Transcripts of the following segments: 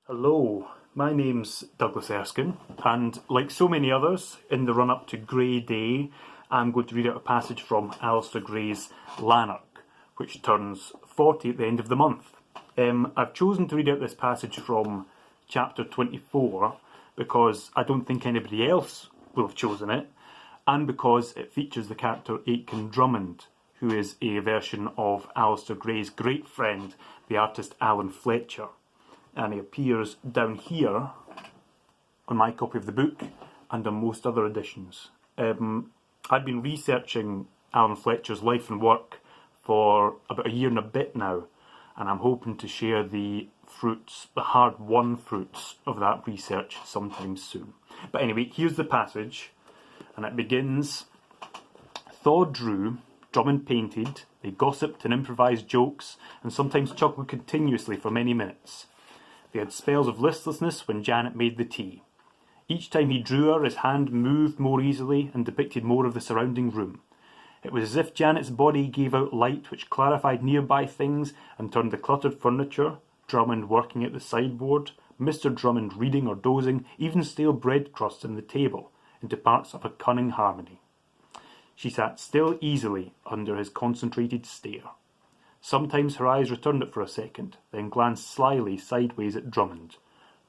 Hello, my name's Douglas Erskine, and like so many others, in the run-up to Grey Day, I'm going to read out a passage from Alasdair Gray's Lanark, which turns 40 at the end of the month. I've chosen to read out this passage from chapter 24 because I don't think anybody else will have chosen it, and because it features the character Erskine Drummond, who is a version of Alasdair Gray's great friend, the artist Alan Fletcher. And he appears down here on my copy of the book and on most other editions. I've been researching Alan Fletcher's life and work for about a year and a bit now, and I'm hoping to share the fruits, the hard-won fruits of that research sometime soon. But anyway, here's the passage, and it begins: Thaw drew, Drummond painted, they gossiped and improvised jokes, and sometimes chuckled continuously for many minutes. They had spells of listlessness when Janet made the tea. Each time he drew her, his hand moved more easily and depicted more of the surrounding room. It was as if Janet's body gave out light which clarified nearby things and turned the cluttered furniture, Drummond working at the sideboard, Mr. Drummond reading or dozing, even stale bread crusts on the table, into parts of a cunning harmony. She sat still easily under his concentrated stare. Sometimes her eyes returned it for a second, then glanced slyly sideways at Drummond.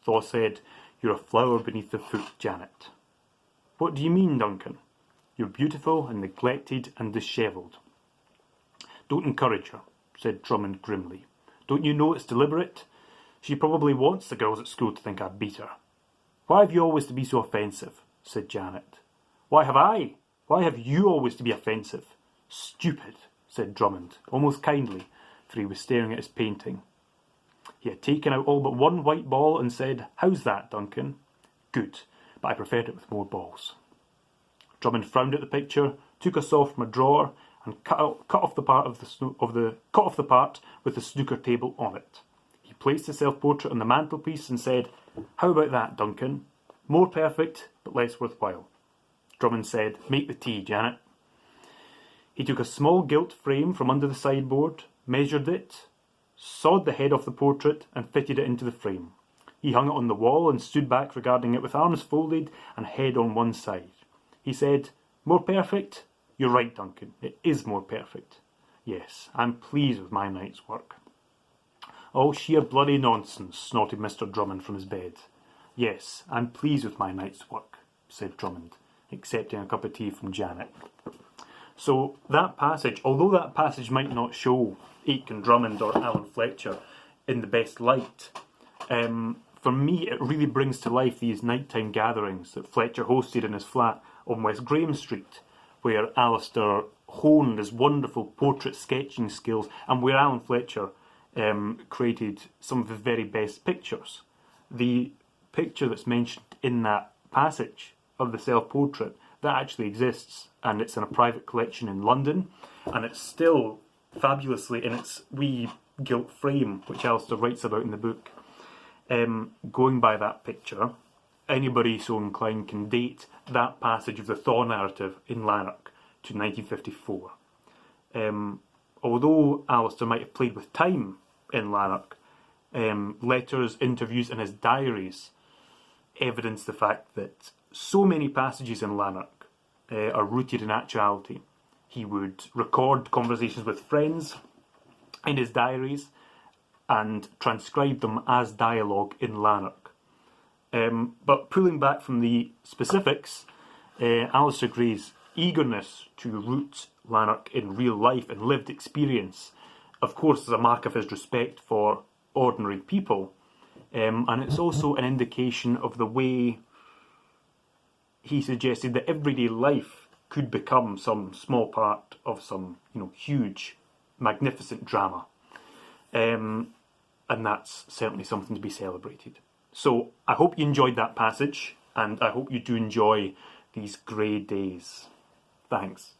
Thaw said, "You're a flower beneath the foot, Janet." "What do you mean, Duncan?" "You're beautiful and neglected and dishevelled." "Don't encourage her," said Drummond grimly. "Don't you know it's deliberate? She probably wants the girls at school to think I beat her." "Why have you always to be so offensive?" said Janet. "Why have I? Why have you always to be offensive?" "Stupid," said Drummond, almost kindly, for he was staring at his painting. He had taken out all but one white ball and said, "How's that, Duncan?" "Good, but I preferred it with more balls." Drummond frowned at the picture, took a saw from a drawer, and cut off the part with the snooker table on it. He placed the self-portrait on the mantelpiece and said, "How about that, Duncan? More perfect, but less worthwhile." Drummond said, "Make the tea, Janet." He took a small gilt frame from under the sideboard, measured it, sawed the head off the portrait, and fitted it into the frame. He hung it on the wall and stood back regarding it with arms folded and head on one side. He said, "More perfect? You're right, Duncan. It is more perfect. Yes, I'm pleased with my night's work." "All sheer bloody nonsense," snorted Mr. Drummond from his bed. "Yes, I'm pleased with my night's work," said Drummond, accepting a cup of tea from Janet. So that passage, although that passage might not show Erskine Drummond or Alan Fletcher in the best light, for me it really brings to life these nighttime gatherings that Fletcher hosted in his flat on West Graham Street, where Alasdair honed his wonderful portrait sketching skills and where Alan Fletcher created some of his very best pictures. The picture that's mentioned in that passage of the self-portrait, that actually exists, and it's in a private collection in London, and it's still fabulously in its wee gilt frame, which Alasdair writes about in the book. Going by that picture, anybody so inclined can date that passage of the Thaw narrative in Lanark to 1954. Although Alasdair might have played with time in Lanark, letters, interviews, and his diaries evidence the fact that so many passages in Lanark are rooted in actuality. He would record conversations with friends in his diaries and transcribe them as dialogue in Lanark. But pulling back from the specifics, Alasdair Gray's eagerness to root Lanark in real life and lived experience, of course, is a mark of his respect for ordinary people, and it's also an indication of the way he suggested that everyday life could become some small part of some, huge, magnificent drama. And that's certainly something to be celebrated. So I hope you enjoyed that passage, and I hope you do enjoy these grey days. Thanks.